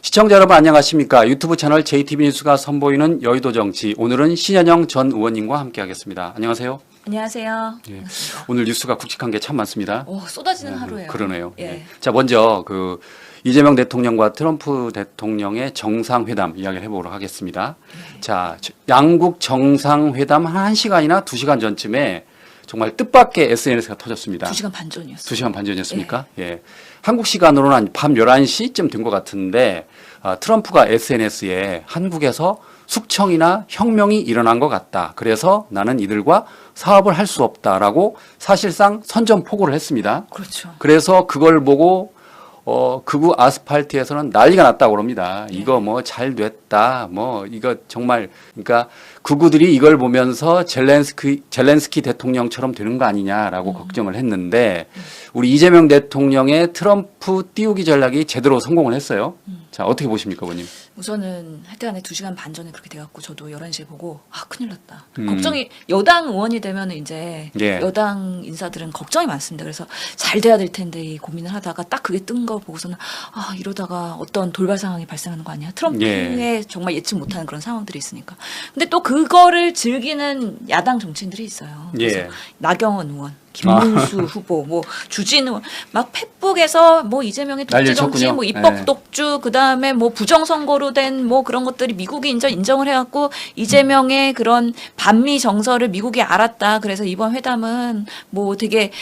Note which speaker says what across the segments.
Speaker 1: 시청자 여러분 안녕하십니까? 유튜브 채널 JTB 뉴스가 선보이는 여의도 정치. 오늘은 신현영 전 의원님과 함께하겠습니다. 안녕하세요.
Speaker 2: 안녕하세요.
Speaker 1: 예. 오늘 뉴스가 굵직한 게 참 많습니다.
Speaker 2: 오, 쏟아지는 하루예요.
Speaker 1: 그러네요.
Speaker 2: 예.
Speaker 1: 예. 자, 먼저 이재명 대통령과 트럼프 대통령의 정상회담 이야기를 해보도록 하겠습니다. 자, 양국 정상회담 한 1시간이나 2시간 전쯤에 정말 뜻밖의 SNS가 터졌습니다.
Speaker 2: 2시간 반 전이었어요.
Speaker 1: 2시간 반 전이었습니까? 예. 한국 시간으로는 한 밤 11시쯤 된 것 같은데 트럼프가 SNS에 한국에서 숙청이나 혁명이 일어난 것 같다. 그래서 나는 이들과 사업을 할 수 없다라고 사실상 선전포고를 했습니다.
Speaker 2: 그렇죠.
Speaker 1: 그래서 그걸 보고 극우 아스팔트에서는 난리가 났다고 그럽니다. 이거 뭐 잘 됐다. 뭐 이거 정말 그러니까 극우들이 이걸 보면서 젤렌스키 대통령처럼 되는 거 아니냐라고 걱정을 했는데 우리 이재명 대통령의 트럼프 띄우기 전략이 제대로 성공을 했어요. 자, 어떻게 보십니까, 의원님?
Speaker 2: 우선은 하여튼간에 2시간 반 전에 그렇게 돼갖고 저도 11시에 보고 큰일 났다. 걱정이 여당 의원이 되면 이제
Speaker 1: 예.
Speaker 2: 여당 인사들은 걱정이 많습니다. 그래서 잘 돼야 될 텐데 이 고민을 하다가 딱 그게 뜬 거 보고서는 이러다가 어떤 돌발 상황이 발생하는 거 아니야? 트럼프의 정말 예측 못하는 그런 상황들이 있으니까. 근데 또 그거를 즐기는 야당 정치인들이 있어요. 그래서
Speaker 1: 예.
Speaker 2: 나경원 의원, 김문수 후보, 뭐 주진우 막 페북에서 뭐 이재명의 독재 정치, 뭐 입법 독주, 그 다음에 뭐 부정선거로 된 뭐 그런 것들이 미국이 인정을 해갖고 이재명의 그런 반미 정서를 미국이 알았다. 그래서 이번 회담은 뭐 되게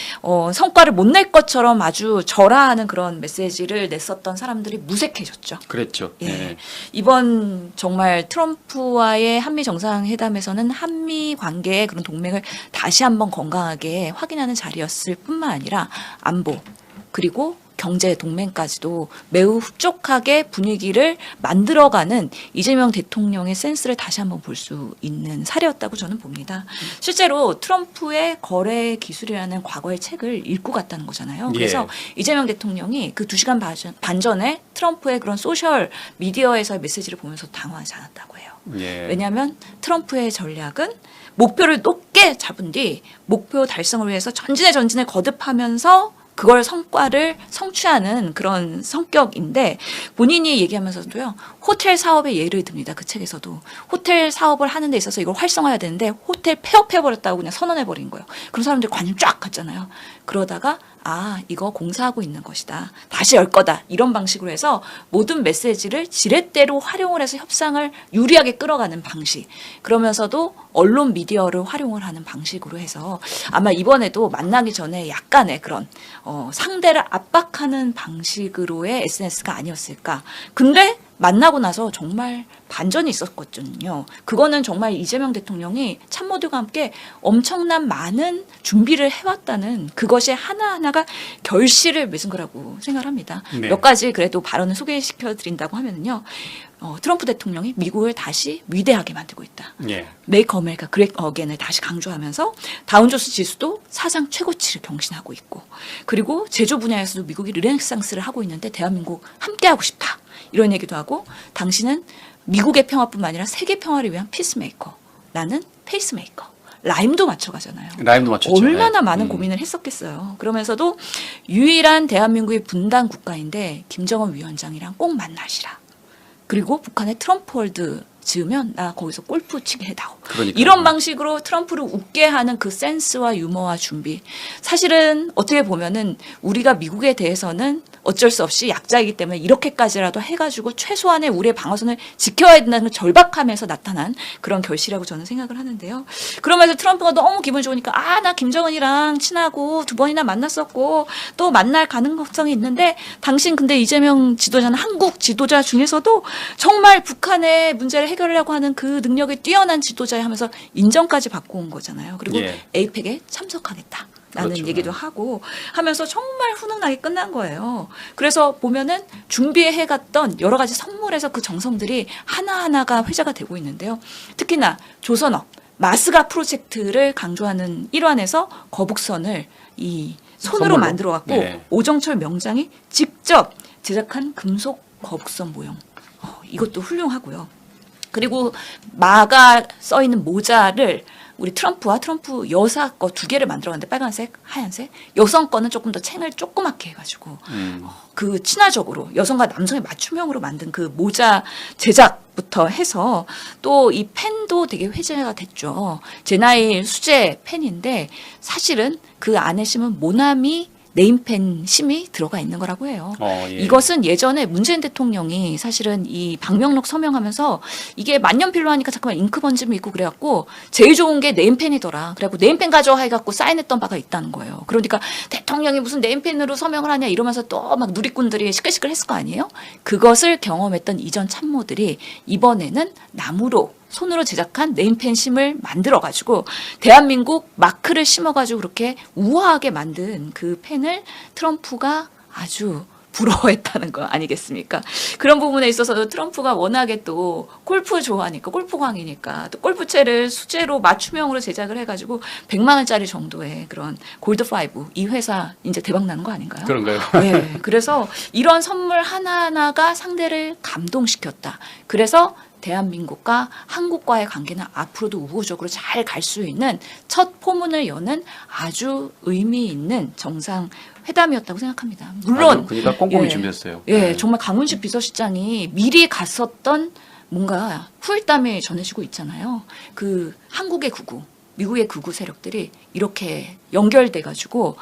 Speaker 2: 성과를 못 낼 것처럼 아주 절하하는 그런 메시지를 냈었던 사람들이 무색해졌죠.
Speaker 1: 그랬죠.
Speaker 2: 예.
Speaker 1: 예.
Speaker 2: 이번 정말 트럼프와의 한미 정상회담에서는 한미 관계의 그런 동맹을 다시 한번 건강하게 확인하는 자리였을 뿐만 아니라 안보 그리고 경제 동맹까지도 매우 흡족하게 분위기를 만들어가는 이재명 대통령의 센스를 다시 한번 볼 수 있는 사례였다고 저는 봅니다. 실제로 트럼프의 거래 기술이라는 과거의 책을 읽고 갔다는 거잖아요. 그래서
Speaker 1: 예.
Speaker 2: 이재명 대통령이 그 2시간 반 전에 트럼프의 그런 소셜 미디어에서의 메시지를 보면서 당황하지 않았다고 해요.
Speaker 1: 예.
Speaker 2: 왜냐하면 트럼프의 전략은 목표를 높게 잡은 뒤 목표 달성을 위해서 전진에 거듭하면서 그걸 성과를 성취하는 그런 성격인데 본인이 얘기하면서도요. 호텔 사업의 예를 듭니다. 그 책에서도. 호텔 사업을 하는 데 있어서 이걸 활성화해야 되는데 호텔 폐업해버렸다고 그냥 선언해버린 거예요. 그런 사람들이 관심 쫙 갔잖아요. 그러다가 이거 공사하고 있는 것이다. 다시 열 거다. 이런 방식으로 해서 모든 메시지를 지렛대로 활용을 해서 협상을 유리하게 끌어가는 방식. 그러면서도 언론 미디어를 활용을 하는 방식으로 해서 아마 이번에도 만나기 전에 약간의 그런 상대를 압박하는 방식으로의 SNS가 아니었을까. 근데 만나고 나서 정말 반전이 있었거든요. 그거는 정말 이재명 대통령이 참모들과 함께 엄청난 많은 준비를 해왔다는 그것이 하나하나가 결실을 맺은 거라고 생각합니다.
Speaker 1: 네.
Speaker 2: 몇 가지 그래도 발언을 소개시켜드린다고 하면요. 트럼프 대통령이 미국을 다시 위대하게 만들고 있다.
Speaker 1: 예.
Speaker 2: 메이크 어메리카 그레이트 어게인을 다시 강조하면서 다운존스 지수도 사상 최고치를 경신하고 있고 그리고 제조 분야에서도 미국이 르네상스를 하고 있는데 대한민국 함께하고 싶다. 이런 얘기도 하고 당신은 미국의 평화뿐만 아니라 세계 평화를 위한 피스메이커. 나는 페이스메이커. 라임도 맞춰가잖아요.
Speaker 1: 라임도 맞췄죠.
Speaker 2: 얼마나 많은 고민을 했었겠어요. 그러면서도 유일한 대한민국의 분단 국가인데 김정은 위원장이랑 꼭 만나시라. 그리고 북한의 트럼프 월드 지으면 나 거기서 골프 치게 해다오.
Speaker 1: 그러니까요.
Speaker 2: 이런 방식으로 트럼프를 웃게 하는 그 센스와 유머와 준비. 사실은 어떻게 보면은 우리가 미국에 대해서는 어쩔 수 없이 약자이기 때문에 이렇게까지라도 해가지고 최소한의 우리의 방어선을 지켜야 된다는 걸 절박함에서 나타난 그런 결실이라고 저는 생각을 하는데요. 그러면서 트럼프가 너무 기분 좋으니까 나 김정은이랑 친하고 2번이나 만났었고 또 만날 가능성이 있는데 당신 근데 이재명 지도자는 한국 지도자 중에서도 정말 북한의 문제를 해결하려고 하는 그 능력이 뛰어난 지도자 하면서 인정까지 받고 온 거잖아요. 그리고 에이펙에 참석하겠다. 라는
Speaker 1: 그렇죠.
Speaker 2: 얘기도 하고 하면서 정말 훈훈하게 끝난 거예요. 그래서 보면은 준비해 갔던 여러 가지 선물에서 그 정성들이 하나하나가 회자가 되고 있는데요. 특히나 조선업 마스가 프로젝트를 강조하는 일환에서 거북선을 이 손으로 만들어 갖고 오정철 명장이 직접 제작한 금속 거북선 모형. 이것도 훌륭하고요. 그리고 마가 써 있는 모자를 우리 트럼프와 트럼프 여사 거 두 개를 만들어갔는데 빨간색, 하얀색. 여성 거는 조금 더 챙을 조그맣게 해가지고 그 친화적으로 여성과 남성의 맞춤형으로 만든 그 모자 제작부터 해서 또 이 펜도 되게 회자가 됐죠. 제나일 수제 펜인데 사실은 그 안에 심은 모나미 네임펜 심이 들어가 있는 거라고 해요.
Speaker 1: 예.
Speaker 2: 이것은 예전에 문재인 대통령이 사실은 이 방명록 서명하면서 이게 만년필로 하니까 잠깐만 잉크 번짐이 있고 그래갖고 제일 좋은 게 네임펜이더라. 그래갖고 네임펜 가져와 해갖고 사인했던 바가 있다는 거예요. 그러니까 대통령이 무슨 네임펜으로 서명을 하냐 이러면서 또 막 누리꾼들이 시끌시끌 했을 거 아니에요? 그것을 경험했던 이전 참모들이 이번에는 나무로 손으로 제작한 네임펜 심을 만들어가지고 대한민국 마크를 심어가지고 그렇게 우아하게 만든 그 펜을 트럼프가 아주 부러워했다는 거 아니겠습니까? 그런 부분에 있어서도 트럼프가 워낙에 또 골프 좋아하니까 골프광이니까 또 골프채를 수제로 맞춤형으로 제작을 해가지고 100만 원짜리 정도의 그런 골드5 이 회사 이제 대박 나는 거 아닌가요?
Speaker 1: 그런가요?
Speaker 2: 네. 그래서 이런 선물 하나하나가 상대를 감동시켰다. 그래서 대한민국과 한국과의 관계는 앞으로도 우호적으로 잘 갈 수 있는 첫 포문을 여는 아주 의미 있는 정상 회담이었다고 생각합니다. 물론
Speaker 1: 그러니까 꼼꼼히
Speaker 2: 예,
Speaker 1: 준비했어요.
Speaker 2: 예,
Speaker 1: 네.
Speaker 2: 정말 강훈식 비서실장이 미리 갔었던 뭔가 후일담이 전해지고 있잖아요. 그 한국의 극우, 미국의 극우 세력들이 이렇게 연결돼가지고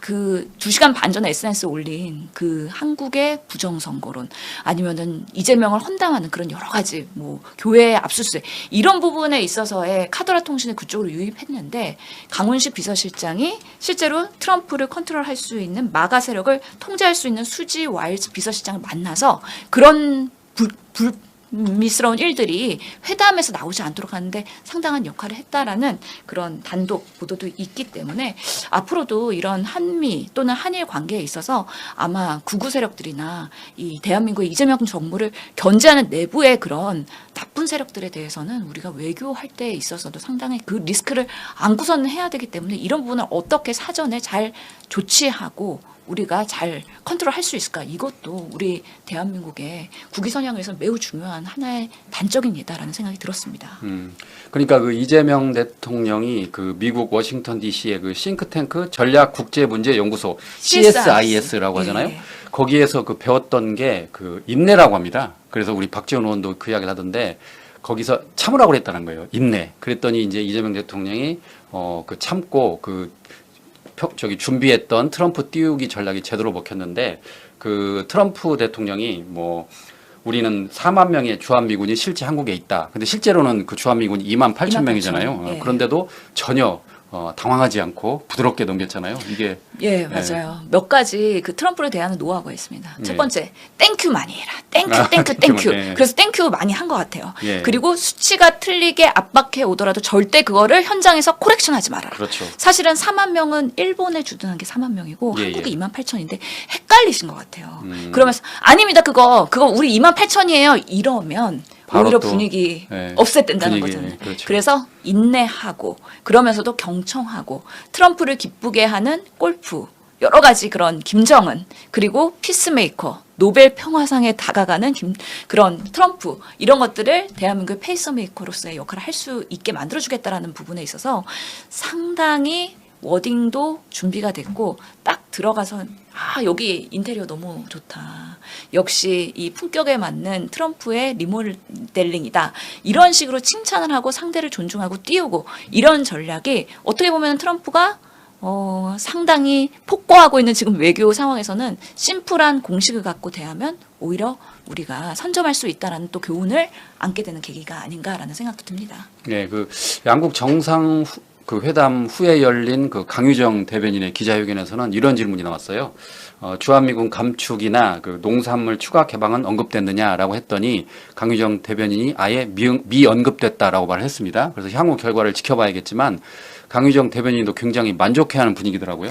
Speaker 2: 그 2시간 반 전에 SNS에 올린 그 한국의 부정선거론 아니면은 이재명을 헌담하는 그런 여러 가지 뭐 교회 압수수색 이런 부분에 있어서의 카더라 통신을 그쪽으로 유입했는데 강훈식 비서실장이 실제로 트럼프를 컨트롤할 수 있는 마가 세력을 통제할 수 있는 수지 와일즈 비서실장을 만나서 그런 불미스러운 일들이 회담에서 나오지 않도록 하는데 상당한 역할을 했다라는 그런 단독 보도도 있기 때문에 앞으로도 이런 한미 또는 한일 관계에 있어서 아마 극우 세력들이나 이 대한민국의 이재명 정부를 견제하는 내부의 그런 나쁜 세력들에 대해서는 우리가 외교할 때 있어서도 상당히 그 리스크를 안고서는 해야 되기 때문에 이런 부분을 어떻게 사전에 잘 조치하고 우리가 잘 컨트롤할 수 있을까? 이것도 우리 대한민국의 국위 선양을 위해서 매우 중요한 하나의 단적인 예다라는 생각이 들었습니다.
Speaker 1: 그러니까 그 이재명 대통령이 그 미국 워싱턴 DC의 그 싱크탱크 전략국제문제연구소 CSIS라고 하잖아요.
Speaker 2: 예.
Speaker 1: 거기에서 그 배웠던 게 그 인내라고 합니다. 그래서 우리 박지원 의원도 그 이야기를 하던데 거기서 참으라고 그랬다는 거예요. 인내. 그랬더니 이제 이재명 대통령이 그 참고 준비했던 트럼프 띄우기 전략이 제대로 먹혔는데 그 트럼프 대통령이 뭐 우리는 4만 명의 주한미군이 실제 한국에 있다. 근데 실제로는 그 주한미군이 2만 8천 명이잖아요.
Speaker 2: 예.
Speaker 1: 그런데도 전혀 당황하지 않고 부드럽게 넘겼잖아요. 이게
Speaker 2: 예, 맞아요. 몇 가지 그 트럼프를 대하는 노하우가 있습니다. 첫 번째, 땡큐 많이 해라. 땡큐.
Speaker 1: 예.
Speaker 2: 그래서 땡큐 많이 한 것 같아요.
Speaker 1: 예.
Speaker 2: 그리고 수치가 틀리게 압박해 오더라도 절대 그거를 현장에서 코렉션하지 말아라.
Speaker 1: 그렇죠.
Speaker 2: 사실은 4만 명은 일본에 주둔한 게 4만 명이고
Speaker 1: 예,
Speaker 2: 한국이
Speaker 1: 예.
Speaker 2: 2만 8천인데 헷갈리신 것 같아요. 그러면서 아닙니다. 그거 우리 2만 8천이에요. 이러면
Speaker 1: 바로
Speaker 2: 오히려
Speaker 1: 또,
Speaker 2: 분위기
Speaker 1: 예,
Speaker 2: 없앴댄다는
Speaker 1: 분위기,
Speaker 2: 거잖아요.
Speaker 1: 그렇죠.
Speaker 2: 그래서 인내하고 그러면서도 경청하고 트럼프를 기쁘게 하는 골프 여러 가지 그런 김정은 그리고 피스메이커 노벨 평화상에 다가가는 그런 트럼프 이런 것들을 대한민국의 페이스메이커로서의 역할을 할 수 있게 만들어주겠다라는 부분에 있어서 상당히 워딩도 준비가 됐고 딱 들어가서 여기 인테리어 너무 좋다. 역시 이 품격에 맞는 트럼프의 리모델링이다. 이런 식으로 칭찬을 하고 상대를 존중하고 띄우고 이런 전략이 어떻게 보면 트럼프가 상당히 폭거하고 있는 지금 외교 상황에서는 심플한 공식을 갖고 대하면 오히려 우리가 선점할 수 있다라는 또 교훈을 안게 되는 계기가 아닌가라는 생각도 듭니다.
Speaker 1: 네, 그 양국 정상 그 회담 후에 열린 그 강유정 대변인의 기자회견에서는 이런 질문이 나왔어요. 주한미군 감축이나 그 농산물 추가 개방은 언급됐느냐라고 했더니 강유정 대변인이 아예 미언급됐다라고 말을 했습니다. 그래서 향후 결과를 지켜봐야겠지만 강유정 대변인도 굉장히 만족해하는 분위기더라고요.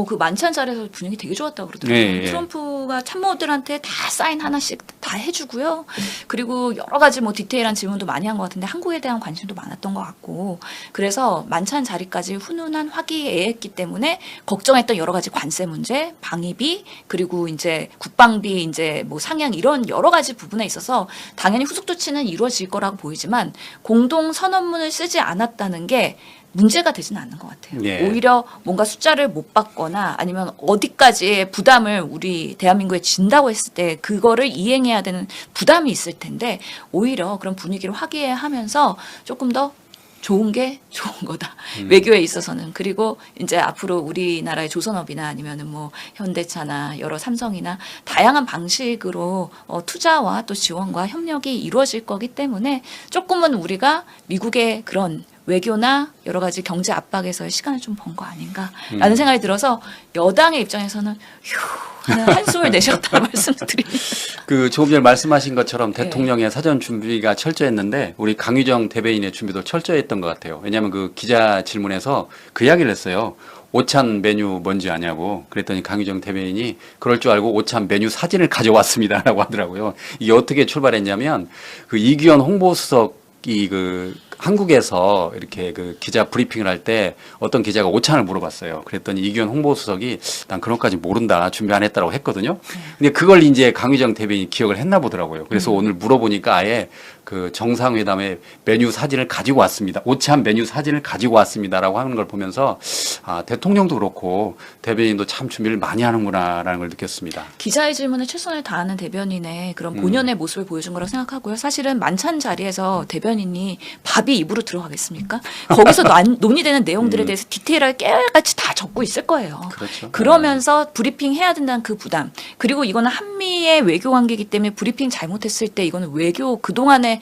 Speaker 2: 그 만찬 자리에서 분위기 되게 좋았다고 그러더라고요.
Speaker 1: 네,
Speaker 2: 트럼프가 참모들한테 다 사인 하나씩 다 해주고요. 그리고 여러 가지 뭐 디테일한 질문도 많이 한 것 같은데 한국에 대한 관심도 많았던 것 같고 그래서 만찬 만찬 자리까지 훈훈한 화기애애했기 때문에 걱정했던 여러 가지 관세 문제, 방위비, 그리고 이제 국방비 이제 뭐 상향 이런 여러 가지 부분에 있어서 당연히 후속 조치는 이루어질 거라고 보이지만 공동 선언문을 쓰지 않았다는 게 문제가 되지는 않는 것 같아요.
Speaker 1: 예.
Speaker 2: 오히려 뭔가 숫자를 못 받거나 아니면 어디까지의 부담을 우리 대한민국에 진다고 했을 때 그거를 이행해야 되는 부담이 있을 텐데 오히려 그런 분위기를 화기애애하면서 조금 더 좋은 게 좋은 거다. 외교에 있어서는. 그리고 이제 앞으로 우리나라의 조선업이나 아니면은 뭐 현대차나 여러 삼성이나 다양한 방식으로 투자와 또 지원과 협력이 이루어질 거기 때문에 조금은 우리가 미국의 그런 외교나 여러 가지 경제 압박에서의 시간을 좀 번 거 아닌가라는 생각이 들어서 여당의 입장에서는 휴 하는 한숨을 내셨다 말씀드립니다.
Speaker 1: 그 조금 전에 말씀하신 것처럼
Speaker 2: 네.
Speaker 1: 대통령의 사전 준비가 철저했는데 우리 강유정 대변인의 준비도 철저했던 것 같아요. 왜냐하면 그 기자 질문에서 그 이야기를 했어요. 오찬 메뉴 뭔지 아냐고. 그랬더니 강유정 대변인이 그럴 줄 알고 오찬 메뉴 사진을 가져왔습니다라고 하더라고요. 이게 어떻게 출발했냐면 그 이규현 홍보수석이 그 한국에서 이렇게 그 기자 브리핑을 할 때 어떤 기자가 오찬을 물어봤어요. 그랬더니 이규현 홍보수석이 난 그런 것까지 모른다. 준비 안 했다라고 했거든요. 근데 그걸 이제 강유정 대변인이 기억을 했나 보더라고요. 그래서 오늘 물어보니까 아예 그 정상회담의 메뉴 사진을 가지고 왔습니다. 오찬 메뉴 사진을 가지고 왔습니다라고 하는 걸 보면서 아, 대통령도 그렇고 대변인도 참 준비를 많이 하는구나라는 걸 느꼈습니다. 기자의
Speaker 2: 질문에 최선을 다하는 대변인의 그런 본연의 모습을 보여준 거라고 생각하고요. 사실은 만찬 자리에서 대변인이 밥이 입으로 들어가겠습니까? 거기서 논의되는 내용들에 대해서 디테일하게 깨알같이 다 적고 있을 거예요.
Speaker 1: 그렇죠.
Speaker 2: 그러면서 브리핑 해야 된다는 그 부담. 그리고 이거는 한미의 외교 관계이기 때문에 브리핑 잘못했을 때 이거는 외교 그동안에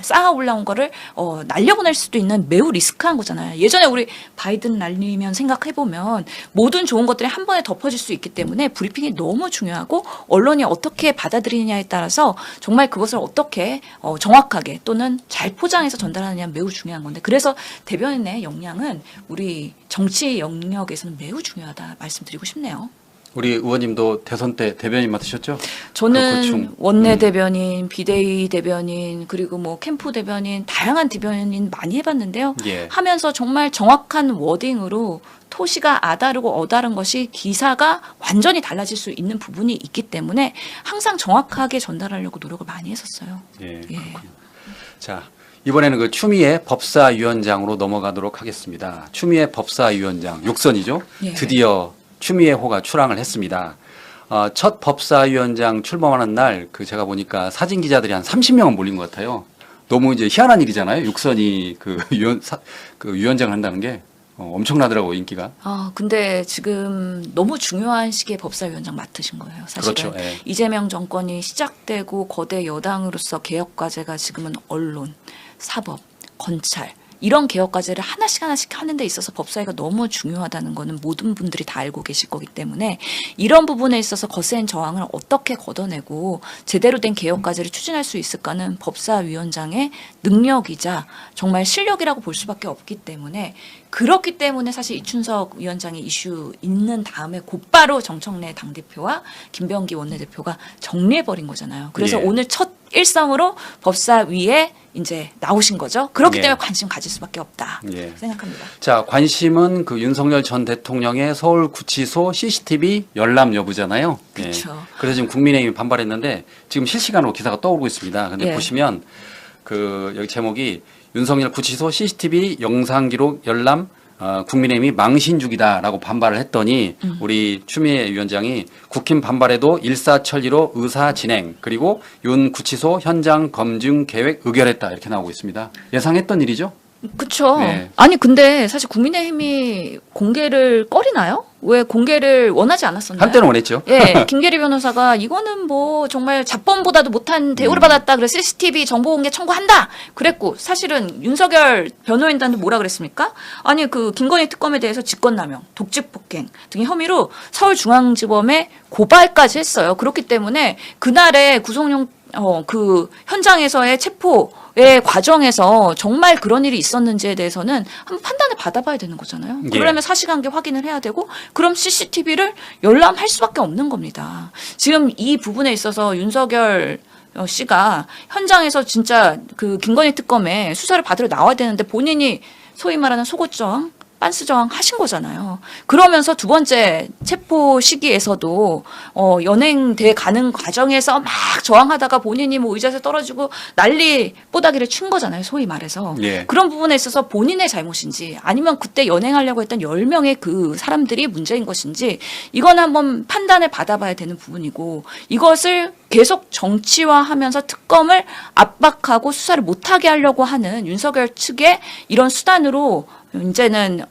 Speaker 2: 쌓아 올라온 거를 날려보낼 수도 있는 매우 리스크한 거잖아요. 예전에 우리 바이든 날리면 생각해보면 모든 좋은 것들이 한 번에 덮어질 수 있기 때문에 브리핑이 너무 중요하고 언론이 어떻게 받아들이느냐에 따라서 정말 그것을 어떻게 정확하게 또는 잘 포장해서 전달하느냐 매우 중요한 건데 그래서 대변인의 역량은 우리 정치 영역에서는 매우 중요하다 말씀드리고 싶네요.
Speaker 1: 우리 의원님도 대선 때 대변인 맡으셨죠?
Speaker 2: 저는 원내 대변인, 비대위 대변인, 그리고 뭐 캠프 대변인, 다양한 대변인 많이 해봤는데요.
Speaker 1: 예.
Speaker 2: 하면서 정말 정확한 워딩으로 토시가 아다르고 어다른 것이 기사가 완전히 달라질 수 있는 부분이 있기 때문에 항상 정확하게 전달하려고 노력을 많이 했었어요.
Speaker 1: 예,
Speaker 2: 예.
Speaker 1: 그렇군요. 자, 이번에는 그 추미애 법사위원장으로 넘어가도록 하겠습니다. 추미애 법사위원장, 육선이죠?
Speaker 2: 예.
Speaker 1: 드디어 추미애호가 출항을 했습니다. 첫 법사위원장 출범하는 날, 그 제가 보니까 사진 기자들이 한 30명은 몰린 것 같아요. 너무 이제 희한한 일이잖아요. 육선이 그 위원장을 한다는 게 엄청나더라고요, 인기가.
Speaker 2: 근데 지금 너무 중요한 시기에 법사위원장 맡으신 거예요. 사실은
Speaker 1: 그렇죠. 예.
Speaker 2: 이재명 정권이 시작되고 거대 여당으로서 개혁 과제가 지금은 언론, 사법, 검찰 이런 개혁 과제를 하나씩 하는 데 있어서 법사위가 너무 중요하다는 거는 모든 분들이 다 알고 계실 거기 때문에 이런 부분에 있어서 거센 저항을 어떻게 걷어내고 제대로 된 개혁 과제를 추진할 수 있을까는 법사위원장의 능력이자 정말 실력이라고 볼 수밖에 없기 때문에 그렇기 때문에 사실 이춘석 위원장이 이슈 있는 다음에 곧바로 정청래 당대표와 김병기 원내대표가 정리해버린 거잖아요. 그래서
Speaker 1: 예.
Speaker 2: 오늘 첫 일성으로 법사위에 이제 나오신 거죠. 그렇기
Speaker 1: 예.
Speaker 2: 때문에 관심 가질 수밖에 없다
Speaker 1: 예.
Speaker 2: 생각합니다.
Speaker 1: 자, 관심은 그 윤석열 전 대통령의 서울구치소 CCTV 열람 여부잖아요.
Speaker 2: 그렇죠.
Speaker 1: 그래서 지금 국민의힘이 반발했는데 지금 실시간으로 기사가 떠오르고 있습니다. 근데
Speaker 2: 예.
Speaker 1: 보시면 그 여기 제목이 윤석열 구치소 CCTV 영상 기록 열람 국민의힘이 망신 중이다라고 반발을 했더니 우리 추미애 위원장이 국힘 반발에도 일사천리로 의사 진행 그리고 윤 구치소 현장 검증 계획 의결했다 이렇게 나오고 있습니다. 예상했던 일이죠?
Speaker 2: 그렇죠.
Speaker 1: 네.
Speaker 2: 아니 근데 사실 국민의힘이 공개를 꺼리나요? 왜 공개를 원하지 않았었나요?
Speaker 1: 한때는 원했죠.
Speaker 2: 예, 김계리 변호사가 이거는 뭐 정말 잡범보다도 못한 대우를 받았다. 그래서 CCTV 정보 공개 청구한다. 그랬고 사실은 윤석열 변호인단도 뭐라 그랬습니까? 아니 그 김건희 특검에 대해서 직권남용, 독직폭행 등의 혐의로 서울중앙지검에 고발까지 했어요. 그렇기 때문에 그날의 구속용 그 현장에서의 체포의 과정에서 정말 그런 일이 있었는지에 대해서는 한번 판단을 받아봐야 되는 거잖아요.
Speaker 1: 예.
Speaker 2: 그러려면 사실관계 확인을 해야 되고 그럼 CCTV를 열람할 수밖에 없는 겁니다. 지금 이 부분에 있어서 윤석열 씨가 현장에서 진짜 그 김건희 특검에 수사를 받으러 나와야 되는데 본인이 소위 말하는 속옷정 빤스 저항하신 거잖아요. 그러면서 두 번째 체포 시기에서도 연행돼 가는 과정에서 막 저항하다가 본인이 뭐 의자에서 떨어지고 난리 뽀다기를 친 거잖아요. 소위 말해서.
Speaker 1: 예.
Speaker 2: 그런 부분에 있어서 본인의 잘못인지 아니면 그때 연행하려고 했던 10명의 그 사람들이 문제인 것인지 이건 한번 판단을 받아봐야 되는 부분이고 이것을 계속 정치화하면서 특검을 압박하고 수사를 못하게 하려고 하는 윤석열 측의 이런 수단으로 이제는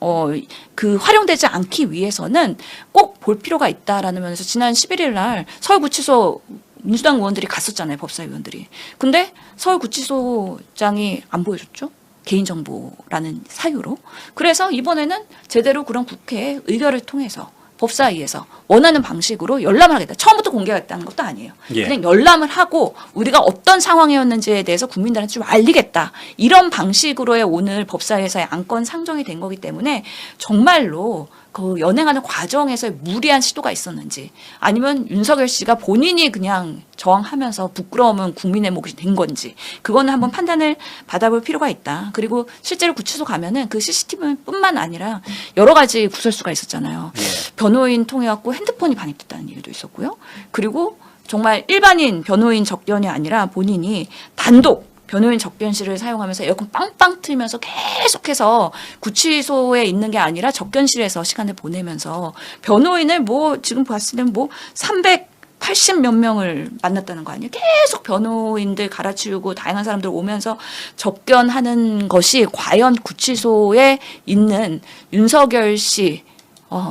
Speaker 2: 그 활용되지 않기 위해서는 꼭 볼 필요가 있다라는 면에서 지난 11일 날 서울구치소 민주당 의원들이 갔었잖아요. 법사위원들이. 근데 서울구치소장이 안 보여줬죠. 개인정보라는 사유로. 그래서 이번에는 제대로 그런 국회 의결을 통해서 법사위에서 원하는 방식으로 열람을 하겠다. 처음부터 공개하겠다는 것도 아니에요.
Speaker 1: 예.
Speaker 2: 그냥 열람을 하고 우리가 어떤 상황이었는지에 대해서 국민들한테 좀 알리겠다. 이런 방식으로의 오늘 법사위에서의 안건 상정이 된 거기 때문에 정말로 그 연행하는 과정에서 무리한 시도가 있었는지 아니면 윤석열 씨가 본인이 그냥 저항하면서 부끄러움은 국민의 몫이 된 건지 그거는 한번 판단을 받아볼 필요가 있다. 그리고 실제로 구치소 가면은 그 CCTV뿐만 아니라 여러 가지 구설수가 있었잖아요. 변호인 통해 갖고 핸드폰이 반입됐다는 얘기도 있었고요. 그리고 정말 일반인 변호인 접견이 아니라 본인이 단독 변호인 접견실을 사용하면서 에어컨 빵빵 틀면서 계속해서 구치소에 있는 게 아니라 접견실에서 시간을 보내면서 변호인을 뭐 지금 봤을 때는 뭐 380 몇 명을 만났다는 거 아니에요? 계속 변호인들 갈아치우고 다양한 사람들 오면서 접견하는 것이 과연 구치소에 있는 윤석열 씨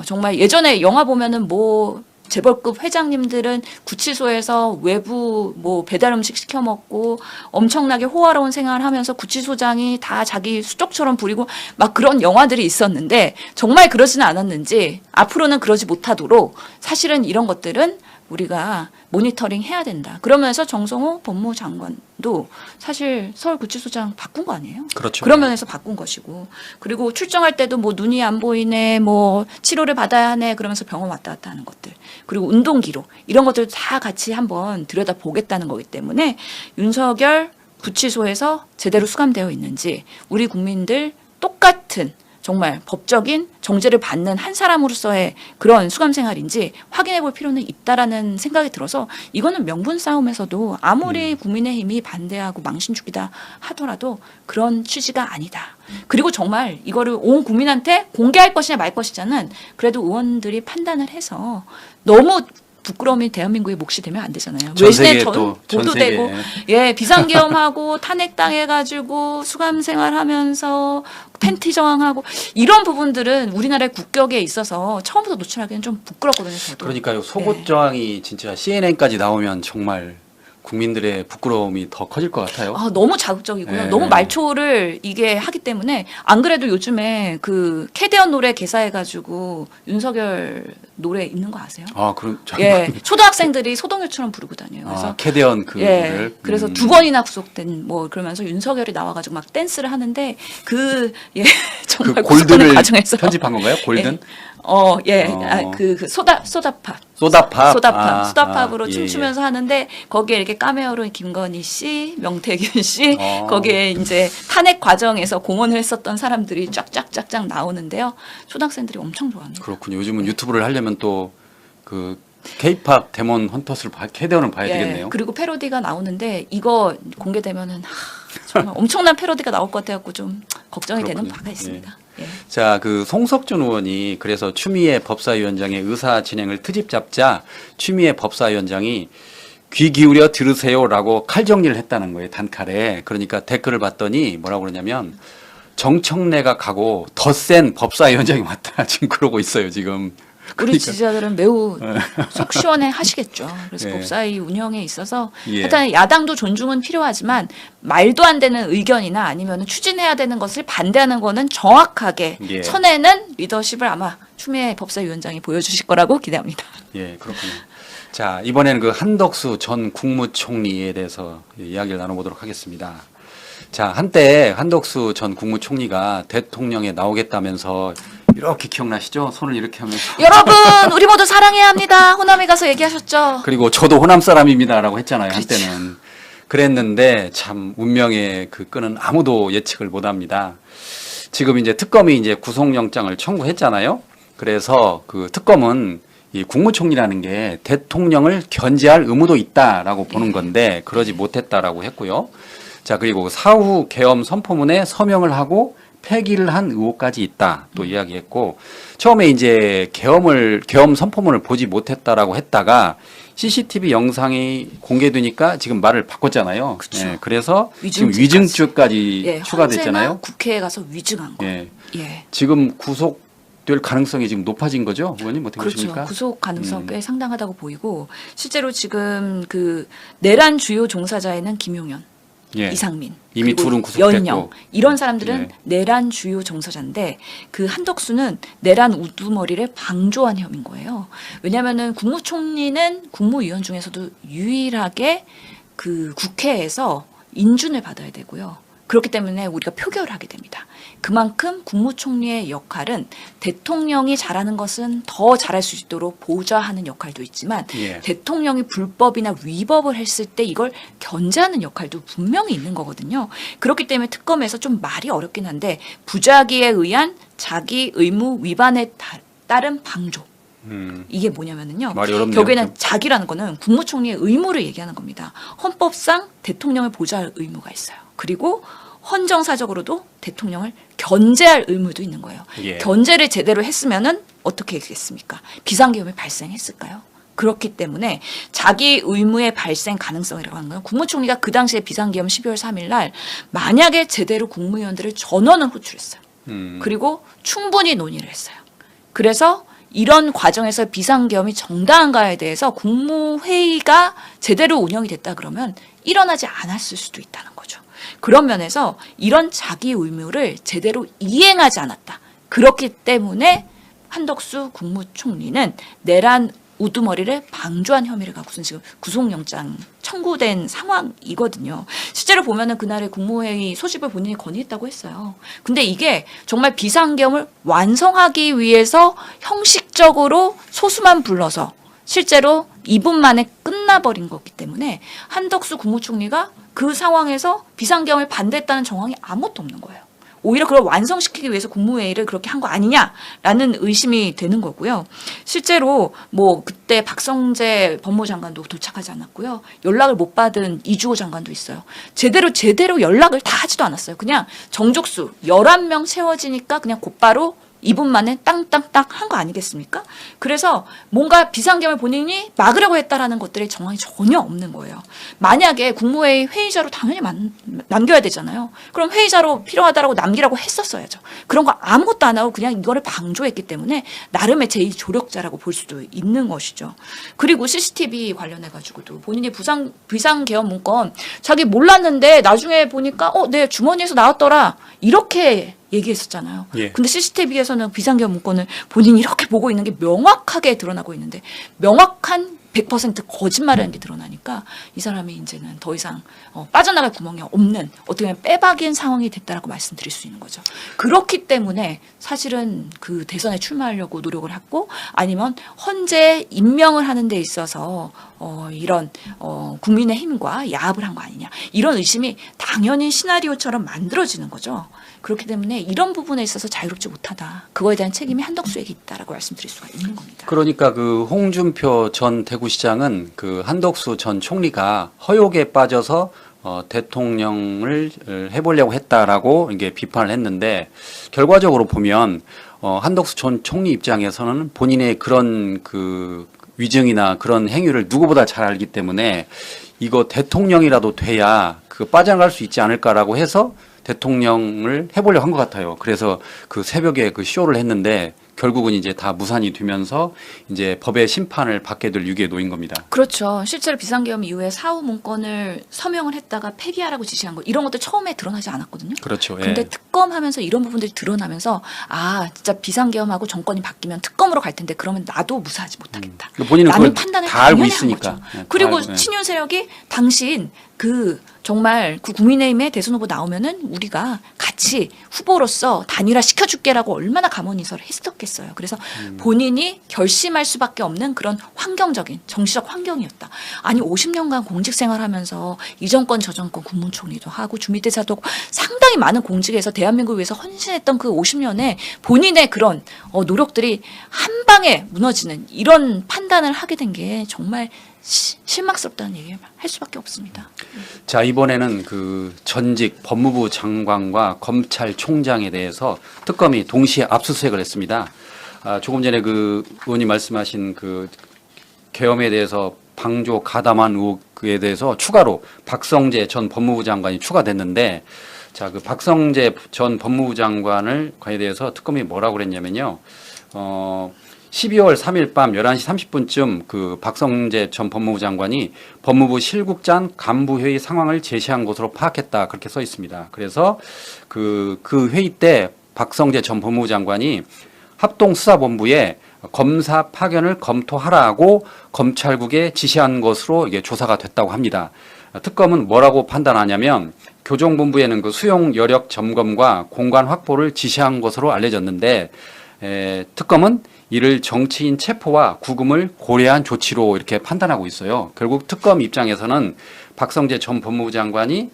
Speaker 2: 정말 예전에 영화 보면은 뭐 재벌급 회장님들은 구치소에서 외부 뭐 배달 음식 시켜 먹고 엄청나게 호화로운 생활을 하면서 구치소장이 다 자기 수족처럼 부리고 막 그런 영화들이 있었는데 정말 그러지는 않았는지 앞으로는 그러지 못하도록 사실은 이런 것들은 우리가 모니터링 해야 된다. 그러면서 정성호 법무장관도 사실 서울구치소장 바꾼 거 아니에요?
Speaker 1: 그렇죠.
Speaker 2: 그런 면에서 바꾼 것이고 그리고 출정할 때도 뭐 눈이 안 보이네 뭐 치료를 받아야 하네 그러면서 병원 왔다 갔다 하는 것들 그리고 운동 기록 이런 것들 다 같이 한번 들여다보겠다는 거기 때문에 윤석열 구치소에서 제대로 수감되어 있는지 우리 국민들 똑같은 정말 법적인 정죄를 받는 한 사람으로서의 그런 수감 생활인지 확인해 볼 필요는 있다라는 생각이 들어서 이거는 명분 싸움에서도 아무리 국민의힘이 반대하고 망신 주기다 하더라도 그런 취지가 아니다. 그리고 정말 이거를 온 국민한테 공개할 것이냐 말 것이냐는 그래도 의원들이 판단을 해서 너무 부끄러움이 대한민국의 몫이 되면 안 되잖아요.
Speaker 1: 전
Speaker 2: 외신에
Speaker 1: 세계에 또, 전
Speaker 2: 보도되고
Speaker 1: 세계에.
Speaker 2: 예 비상계엄하고 탄핵당해가지고 수감 생활하면서 팬티 저항하고 이런 부분들은 우리나라의 국격에 있어서 처음부터 노출하기는 좀 부끄럽거든요. 저도.
Speaker 1: 그러니까요. 속옷 저항이 진짜 CNN까지 나오면 정말 국민들의 부끄러움이 더 커질 것 같아요.
Speaker 2: 너무 자극적이고요.
Speaker 1: 네.
Speaker 2: 너무 말초를 이게 하기 때문에 안 그래도 요즘에 그 캐대언 노래 개사해가지고 윤석열 노래 있는 거 아세요?
Speaker 1: 그럼
Speaker 2: 예, 초등학생들이 소동요처럼 부르고 다녀요. 그래서
Speaker 1: 캐대언 그
Speaker 2: 예,
Speaker 1: 노래를.
Speaker 2: 그래서 2번이나 구속된 뭐 그러면서 윤석열이 나와가지고 막 댄스를 하는데 정말
Speaker 1: 그
Speaker 2: 구속하는
Speaker 1: 골든을
Speaker 2: 과정에서
Speaker 1: 편집한 건가요? 골든?
Speaker 2: 소다팝.
Speaker 1: 소다팝.
Speaker 2: 소다팝으로
Speaker 1: 예,
Speaker 2: 춤추면서 하는데 거기에 이렇게 카메오로 김건희 씨, 명태균 씨, 거기에 이제 탄핵 과정에서 공헌을 했었던 사람들이 쫙쫙쫙쫙 나오는데요. 초등학생들이 엄청 좋아합니다.
Speaker 1: 그렇군요. 요즘은 유튜브를 하려면 또 그 K-팝 데몬 헌터스를 캐대언을 봐야 되겠네요.
Speaker 2: 그리고 패러디가 나오는데 이거 공개되면은 정말 엄청난 패러디가 나올 것 같아갖고 좀 걱정이 되는
Speaker 1: 그렇군요.
Speaker 2: 바가 있습니다. 예.
Speaker 1: 자, 그 송석준 의원이 그래서 추미애 법사위원장의 의사 진행을 트집 잡자 추미애 법사위원장이 귀 기울여 들으세요라고 칼 정리를 했다는 거예요. 단칼에. 그러니까 댓글을 봤더니 뭐라고 그러냐면 정청래가 가고 더 센 법사위원장이 왔다. 지금 그러고 있어요. 지금.
Speaker 2: 우리 지지자들은 매우 속 시원해 하시겠죠. 그래서
Speaker 1: 예.
Speaker 2: 법사위 운영에 있어서
Speaker 1: 예.
Speaker 2: 하여튼 야당도 존중은 필요하지만 말도 안 되는 의견이나 아니면 추진해야 되는 것을 반대하는 거는 정확하게
Speaker 1: 예.
Speaker 2: 쳐내는 리더십을 아마 추미애 법사위원장이 보여주실 거라고 기대합니다.
Speaker 1: 예, 그렇군요. 자, 이번에는 그 한덕수 전 국무총리에 대해서 이야기를 나눠보도록 하겠습니다. 자, 한때 한덕수 전 국무총리가 대통령에 나오겠다면서 이렇게 기억나시죠? 손을 이렇게 하면서.
Speaker 2: 여러분 우리 모두 사랑해야 합니다. 호남에 가서 얘기하셨죠.
Speaker 1: 그리고 저도 호남 사람입니다라고 했잖아요.
Speaker 2: 그렇죠.
Speaker 1: 지금 이제 특검이 이제 구속영장을 청구했잖아요. 그래서 그 특검은 이 국무총리라는 게 대통령을 견제할 의무도 있다라고 보는 건데 그러지 못했다라고 했고요. 자, 그리고 사후 계엄 선포문에 서명을 하고 폐기를 한 의혹까지 있다 또 이야기했고, 처음에 이제 계엄 선포문을 보지 못했다라고 했다가 CCTV 영상이 공개되니까 지금 말을 바꿨잖아요.
Speaker 2: 그쵸.
Speaker 1: 예, 그래서 지금
Speaker 2: 위증죄까지.
Speaker 1: 위증죄까지
Speaker 2: 예,
Speaker 1: 추가됐잖아요.
Speaker 2: 헌재나 국회에 가서 위증한 거.
Speaker 1: 예.
Speaker 2: 예.
Speaker 1: 지금 구속될 가능성이 지금 높아진 거죠, 의원님 어떻게
Speaker 2: 그렇죠.
Speaker 1: 보십니까?
Speaker 2: 구속 가능성 꽤 상당하다고 보이고, 실제로 지금 그 내란 주요 종사자에는 김용현,
Speaker 1: 예.
Speaker 2: 이상민,
Speaker 1: 이미
Speaker 2: 그리고
Speaker 1: 둘은 구속됐고.
Speaker 2: 연영 이런 사람들은
Speaker 1: 예.
Speaker 2: 내란 주요 종사자인데 그 한덕수는 내란 우두머리를 방조한 혐의인 거예요. 왜냐하면은 국무총리는 국무위원 중에서도 유일하게 그 국회에서 인준을 받아야 되고요. 그렇기 때문에 우리가 표결을 하게 됩니다. 그만큼 국무총리의 역할은 대통령이 잘하는 것은 더 잘할 수 있도록 보좌하는 역할도 있지만
Speaker 1: 예.
Speaker 2: 대통령이 불법이나 위법을 했을 때 이걸 견제하는 역할도 분명히 있는 거거든요. 그렇기 때문에 특검에서 좀 말이 어렵긴 한데 부작위에 의한 자기 의무 위반에 따른 방조. 이게 뭐냐면은요.
Speaker 1: 말이 어렵네요.
Speaker 2: 결국에는 자기라는 거는 국무총리의 의무를 얘기하는 겁니다. 헌법상 대통령을 보좌할 의무가 있어요. 그리고 헌정사적으로도 대통령을 견제할 의무도 있는 거예요.
Speaker 1: 예.
Speaker 2: 견제를 제대로 했으면은 어떻게 했겠습니까? 비상계엄이 발생했을까요? 그렇기 때문에 자기 의무의 발생 가능성이라고 하는 건 국무총리가 그 당시에 비상계엄 12월 3일 날 만약에 제대로 국무위원들을 전원을 호출했어요. 그리고 충분히 논의를 했어요. 그래서 이런 과정에서 비상계엄이 정당한가에 대해서 국무회의가 제대로 운영이 됐다 그러면 일어나지 않았을 수도 있다는 거죠. 그런 면에서 이런 자기 의무를 제대로 이행하지 않았다. 그렇기 때문에 한덕수 국무총리는 내란 우두머리를 방조한 혐의를 갖고서 지금 구속영장 청구된 상황이거든요. 실제로 보면은 그날에 국무회의 소집을 본인이 건의했다고 했어요. 근데 이게 정말 비상계엄을 완성하기 위해서 형식적으로 소수만 불러서 실제로 2분 만에 끝나버린 거기 때문에 한덕수 국무총리가 그 상황에서 비상계엄을 반대했다는 정황이 아무것도 없는 거예요. 오히려 그걸 완성시키기 위해서 국무회의를 그렇게 한 거 아니냐라는 의심이 되는 거고요. 실제로 뭐 그때 박성재 법무장관도 도착하지 않았고요. 연락을 못 받은 이주호 장관도 있어요. 제대로 연락을 다 하지도 않았어요. 그냥 정족수 11명 채워지니까 그냥 곧바로 2분 만에 땅땅땅 한 거 아니겠습니까? 그래서 뭔가 비상계엄을 본인이 막으려고 했다라는 것들이 정황이 전혀 없는 거예요. 만약에 국무회의 회의자로 당연히 남겨야 되잖아요. 그럼 회의자로 필요하다라고 남기라고 했었어야죠. 그런 거 아무것도 안 하고 그냥 이거를 방조했기 때문에 나름의 제2조력자라고 볼 수도 있는 것이죠. 그리고 CCTV 관련해가지고도 본인이 비상계엄 문건 자기 몰랐는데 나중에 보니까 내 주머니에서 나왔더라 이렇게 얘기했었잖아요.
Speaker 1: 예.
Speaker 2: 근데 CCTV에서는 비상계엄 문건을 본인이 이렇게 보고 있는 게 명확하게 드러나고 있는데 명확한 100% 거짓말이라는 게 드러나니까 이 사람이 이제는 더 이상 빠져나갈 구멍이 없는 어떻게 보면 빼박인 상황이 됐다라고 말씀드릴 수 있는 거죠. 그렇기 때문에 사실은 그 대선에 출마하려고 노력을 했고 아니면 헌재 임명을 하는 데 있어서 이런 국민의힘과 야합을 한 거 아니냐 이런 의심이 당연히 시나리오처럼 만들어지는 거죠. 그렇기 때문에 이런 부분에 있어서 자유롭지 못하다. 그거에 대한 책임이 한덕수에게 있다라고 말씀드릴 수가 있는 겁니다.
Speaker 1: 그러니까 그 홍준표 전 대구시장은 그 한덕수 전 총리가 허욕에 빠져서 대통령을 해보려고 했다라고 이게 비판을 했는데 결과적으로 보면 한덕수 전 총리 입장에서는 본인의 그런 그 위증이나 그런 행위를 누구보다 잘 알기 때문에 이거 대통령이라도 돼야 그 빠져나갈 수 있지 않을까라고 해서 대통령을 해보려고 한 것 같아요. 그래서 그 새벽에 그 쇼를 했는데 결국은 이제 다 무산이 되면서 이제 법의 심판을 받게 될 위기에 놓인 겁니다.
Speaker 2: 그렇죠. 실제로 비상계엄 이후에 사후 문건을 서명을 했다가 폐기하라고 지시한 거 이런 것도 처음에 드러나지 않았거든요.
Speaker 1: 그렇죠. 예.
Speaker 2: 근데 특검하면서 이런 부분들이 드러나면서 진짜 비상계엄하고 정권이 바뀌면 특검으로 갈 텐데 그러면 나도 무사하지 못하겠다.
Speaker 1: 본인은
Speaker 2: 라는
Speaker 1: 그걸
Speaker 2: 판단을
Speaker 1: 다 알고
Speaker 2: 당연히 한
Speaker 1: 있으니까.
Speaker 2: 거죠.
Speaker 1: 예,
Speaker 2: 그리고
Speaker 1: 다 알고, 예.
Speaker 2: 친윤 세력이 당신 정말 그 국민의힘의 대선 후보 나오면은 우리가 같이 후보로서 단일화 시켜줄게라고 얼마나 감언이설을 했었겠어요. 그래서 본인이 결심할 수밖에 없는 그런 환경적인 정치적 환경이었다. 아니 50년간 공직 생활하면서 이 정권 저 정권 국무총리도 하고 주미대사도 하고 상당히 많은 공직에서 대한민국을 위해서 헌신했던 그 50년에 본인의 그런 노력들이 한 방에 무너지는 이런 판단을 하게 된 게 정말 실망스럽다는 얘기를 할 수밖에 없습니다.
Speaker 1: 자, 이번에는 그 전직 법무부 장관과 검찰총장에 대해서 특검이 동시에 압수수색을 했습니다. 조금 전에 그 의원님 말씀하신 그 계엄에 대해서 방조 가담한 의혹에 대해서 추가로 박성재 전 법무부 장관이 추가됐는데, 자, 그 박성재 전 법무부 장관을 관에 대해서 특검이 뭐라고 그랬냐면요. 12월 3일 밤 11시 30분쯤 그 박성재 전 법무부 장관이 법무부 실국장 간부회의 상황을 제시한 것으로 파악했다. 그렇게 써 있습니다. 그래서 그 회의 때 박성재 전 법무부 장관이 합동수사본부에 검사 파견을 검토하라고 검찰국에 지시한 것으로 이게 조사가 됐다고 합니다. 특검은 뭐라고 판단하냐면 교정본부에는 그 수용 여력 점검과 공간 확보를 지시한 것으로 알려졌는데, 특검은 이를 정치인 체포와 구금을 고려한 조치로 이렇게 판단하고 있어요. 결국 특검 입장에서는 박성재 전 법무부 장관이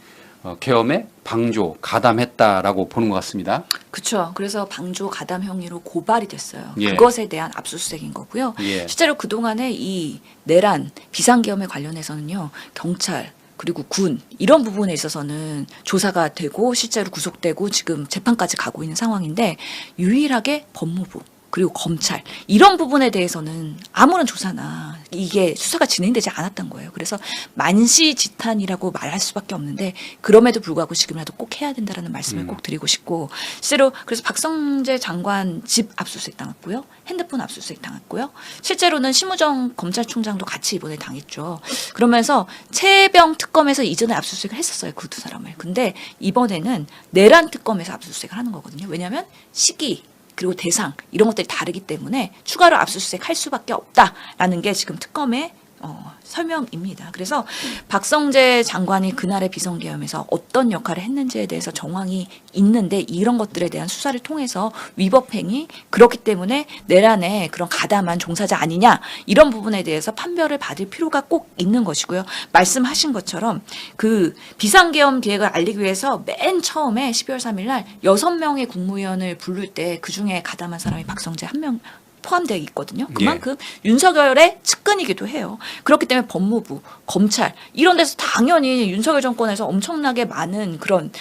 Speaker 1: 계엄에 방조, 가담했다라고 보는 것 같습니다.
Speaker 2: 그렇죠. 그래서 방조 가담 혐의로 고발이 됐어요.
Speaker 1: 예.
Speaker 2: 그것에 대한 압수수색인 거고요.
Speaker 1: 예.
Speaker 2: 실제로 그동안에 이 내란 비상계엄에 관련해서는요. 경찰 그리고 군 이런 부분에 있어서는 조사가 되고 실제로 구속되고 지금 재판까지 가고 있는 상황인데, 유일하게 법무부 그리고 검찰 이런 부분에 대해서는 아무런 조사나 이게 수사가 진행되지 않았던 거예요. 그래서 만시지탄이라고 말할 수밖에 없는데, 그럼에도 불구하고 지금이라도 꼭 해야 된다라는 말씀을 꼭 드리고 싶고, 실제로 그래서 박성재 장관 집 압수수색 당했고요. 핸드폰 압수수색 당했고요. 실제로는 심우정 검찰총장도 같이 이번에 당했죠. 그러면서 최혜병 특검에서 이전에 압수수색을 했었어요. 그 두 사람을. 근데 이번에는 내란 특검에서 압수수색을 하는 거거든요. 왜냐하면 시기 그리고 대상 이런 것들이 다르기 때문에 추가로 압수수색 할 수밖에 없다라는 게 지금 특검의 설명입니다. 그래서 박성재 장관이 그날의 비상계엄에서 어떤 역할을 했는지에 대해서 정황이 있는데, 이런 것들에 대한 수사를 통해서 위법행위, 그렇기 때문에 내란에 그런 가담한 종사자 아니냐 이런 부분에 대해서 판별을 받을 필요가 꼭 있는 것이고요. 말씀하신 것처럼 그 비상계엄 계획을 알리기 위해서 맨 처음에 12월 3일 날 6명의 국무위원을 부를 때 그중에 가담한 사람이 박성재 한 명 포함되어 있거든요. 그만큼 윤석열의 측근이기도 해요. 그렇기 때문에 법무부, 검찰 이런 데서 당연히 윤석열 정권에서 엄청나게 많은 그런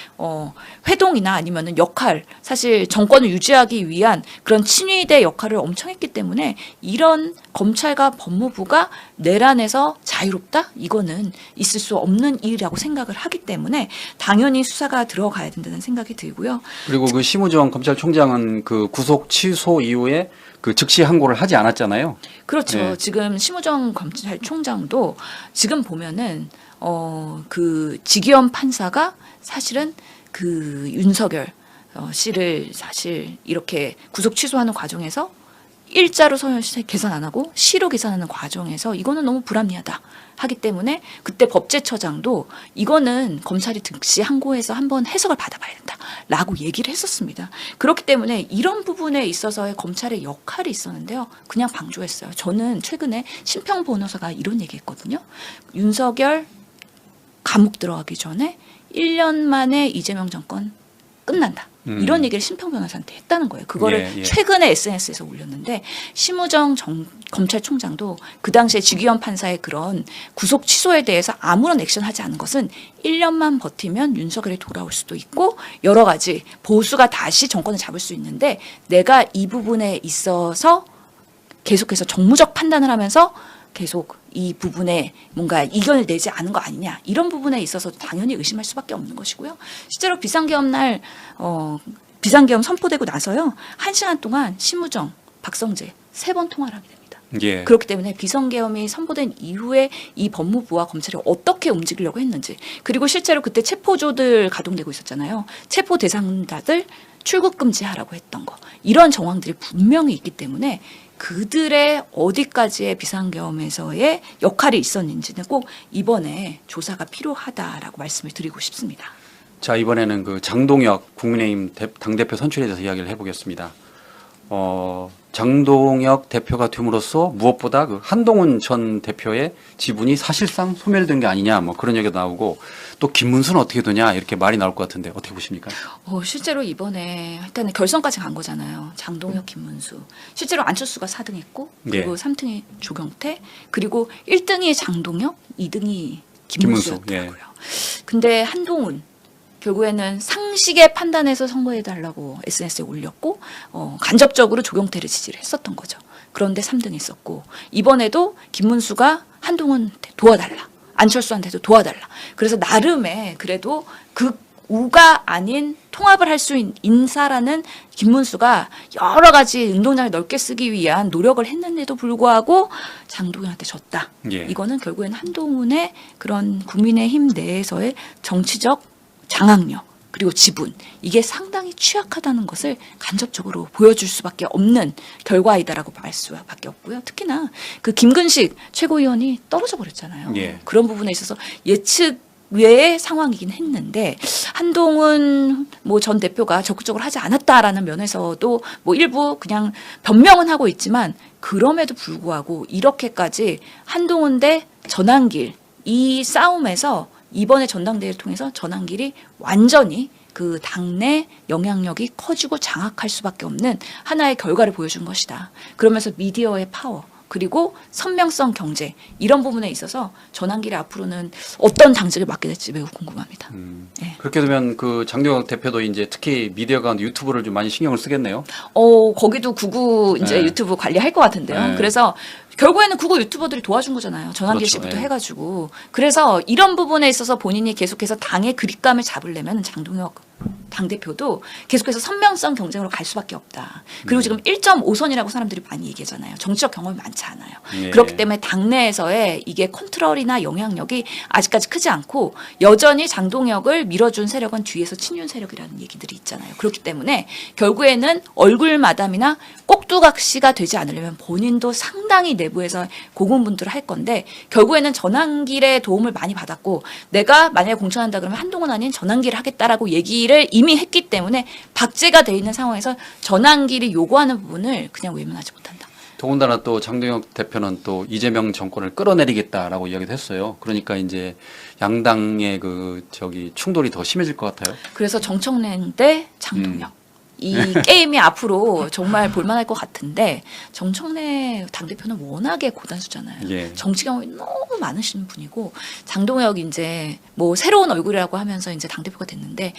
Speaker 2: 회동이나 아니면은 역할, 사실 정권을 유지하기 위한 그런 친위대 역할을 엄청 했기 때문에 이런 검찰과 법무부가 내란에서 자유롭다? 이거는 있을 수 없는 일이라고 생각을 하기 때문에 당연히 수사가 들어가야 된다는 생각이 들고요.
Speaker 1: 그리고 그 심우정 검찰총장은 그 구속 취소 이후에 그 즉시 항고를 하지 않았잖아요.
Speaker 2: 그렇죠.
Speaker 1: 네.
Speaker 2: 지금 심우정 검찰총장도 지금 보면은 그 지기현 판사가 사실은 그 윤석열 씨를 사실 이렇게 구속 취소하는 과정에서 일자로 서면 계산 안 하고 시로 계산하는 과정에서 이거는 너무 불합리하다 하기 때문에 그때 법제처장도 이거는 검찰이 즉시 항고해서 한번 해석을 받아봐야 된다라고 얘기를 했었습니다. 그렇기 때문에 이런 부분에 있어서의 검찰의 역할이 있었는데요. 그냥 방조했어요. 저는 최근에 심평 변호사가 이런 얘기했거든요. 윤석열 감옥 들어가기 전에 1년 만에 이재명 정권 끝난다. 이런 얘기를 심평 변호사한테 했다는 거예요. 그거를 최근에 SNS에서 올렸는데, 심우정 검찰총장도 그 당시에 지기현 판사의 그런 구속 취소에 대해서 아무런 액션하지 않은 것은 1년만 버티면 윤석열이 돌아올 수도 있고 여러 가지 보수가 다시 정권을 잡을 수 있는데, 내가 이 부분에 있어서 계속해서 정무적 판단을 하면서 계속 이 부분에 뭔가 이견을 내지 않은 거 아니냐, 이런 부분에 있어서 당연히 의심할 수밖에 없는 것이고요. 실제로 비상계엄 날 비상계엄 선포되고 나서요, 1시간 동안 심우정, 박성재 3번 통화를 하게 됩니다.
Speaker 1: 예.
Speaker 2: 그렇기 때문에 비상계엄이 선포된 이후에 이 법무부와 검찰이 어떻게 움직이려고 했는지, 그리고 실제로 그때 체포조들 가동되고 있었잖아요. 체포 대상자들 출국 금지하라고 했던 거, 이런 정황들이 분명히 있기 때문에 그들의 어디까지의 비상계엄에서의 역할이 있었는지는 꼭 이번에 조사가 필요하다라고 말씀을 드리고 싶습니다.
Speaker 1: 자, 이번에는 그 장동혁 국민의힘 당대표 선출에 대해서 이야기를 해보겠습니다. 장동혁 대표가 됨으로써 무엇보다 그 한동훈 전 대표의 지분이 사실상 소멸된 게 아니냐, 뭐 그런 얘기도 나오고, 또 김문수는 어떻게 되냐, 이렇게 말이 나올 것 같은데 어떻게 보십니까?
Speaker 2: 실제로 이번에 일단은 결선까지 간 거잖아요. 장동혁, 김문수. 실제로 안철수가 4등했고, 그리고
Speaker 1: 예.
Speaker 2: 3등이 조경태, 그리고 1등이 장동혁, 2등이
Speaker 1: 김문수,
Speaker 2: 김문수였더라고요. 근데 한동훈 결국에는 상식의 판단에서 선거해달라고 SNS에 올렸고 간접적으로 조경태를 지지를 했었던 거죠. 그런데 3등 했었고 이번에도 김문수가 한동훈한테 도와달라. 안철수한테도 도와달라. 그래서 나름의 그래도 극우가 아닌 통합을 할 수 있는 인사라는 김문수가 여러 가지 운동장을 넓게 쓰기 위한 노력을 했는데도 불구하고 장동혁한테 졌다.
Speaker 1: 예.
Speaker 2: 이거는 결국에는 한동훈의 그런 국민의힘 내에서의 정치적 장악력 그리고 지분 이게 상당히 취약하다는 것을 간접적으로 보여줄 수밖에 없는 결과이다라고 말 수밖에 없고요. 특히나 그 김근식 최고위원이 떨어져 버렸잖아요.
Speaker 1: 예.
Speaker 2: 그런 부분에 있어서 예측 외의 상황이긴 했는데 한동훈 뭐 전 대표가 적극적으로 하지 않았다라는 면에서도 뭐 일부 그냥 변명은 하고 있지만 그럼에도 불구하고 이렇게까지 한동훈 대 전환길 이 싸움에서 이번에 전당대회를 통해서 전환길이 완전히 그 당내 영향력이 커지고 장악할 수밖에 없는 하나의 결과를 보여준 것이다. 그러면서 미디어의 파워 그리고 선명성 경제 이런 부분에 있어서 전환길이 앞으로는 어떤 당직을 맡게 될지 매우 궁금합니다. 네.
Speaker 1: 그렇게 되면 그 장동혁 대표도 이제 특히 미디어가 유튜브를 좀 많이 신경을 쓰겠네요.
Speaker 2: 거기도 구구 이제
Speaker 1: 네.
Speaker 2: 유튜브 관리할 것 같은데요.
Speaker 1: 네.
Speaker 2: 그래서 결국에는 구구 유튜버들이 도와준 거잖아요. 전환길
Speaker 1: 그렇죠.
Speaker 2: 씨부터
Speaker 1: 네.
Speaker 2: 해가지고. 그래서 이런 부분에 있어서 본인이 계속해서 당의 그립감을 잡으려면 장동혁 당대표도 계속해서 선명성 경쟁으로 갈 수밖에 없다. 그리고 지금 1.5선이라고 사람들이 많이 얘기하잖아요. 정치적 경험이 많지 않아요.
Speaker 1: 네.
Speaker 2: 그렇기 때문에 당내에서의 이게 컨트롤이나 영향력이 아직까지 크지 않고 여전히 장동혁을 밀어준 세력은 뒤에서 친윤 세력이라는 얘기들이 있잖아요. 그렇기 때문에 결국에는 얼굴 마담이나 꼭두각시가 되지 않으려면 본인도 상당히 내부에서 고군분투를 할 건데 결국에는 전환길의 도움을 많이 받았고 내가 만약에 공천한다 그러면 한동훈 아닌 전환길을 하겠다라고 얘기를 이미 했기 때문에 박제가 돼 있는 상황에서 전환길이 요구하는 부분을 그냥 외면하지 못한다.
Speaker 1: 더군다나 또 장동혁 대표는 또 이재명 정권을 끌어내리겠다라고 이야기도 했어요. 그러니까 이제 양당의 그 충돌이 더 심해질 것 같아요.
Speaker 2: 그래서 정청래 대 장동혁. 이 게임이 앞으로 정말 볼만할 것 같은데 정청래 당대표는 워낙에 고단수잖아요.
Speaker 1: 예.
Speaker 2: 정치 경험이 너무 많으신 분이고 장동혁 이제 뭐 새로운 얼굴이라고 하면서 이제 당대표가 됐는데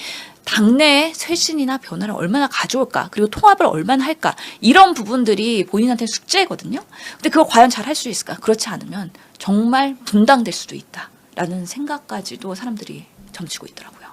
Speaker 2: 당내 쇄신이나 변화를 얼마나 가져올까 그리고 통합을 얼마나 할까 이런 부분들이 본인한테는 숙제거든요. 근데 그걸 과연 잘 할 수 있을까? 그렇지 않으면 정말 분당될 수도 있다라는 생각까지도 사람들이 점치고 있더라고요.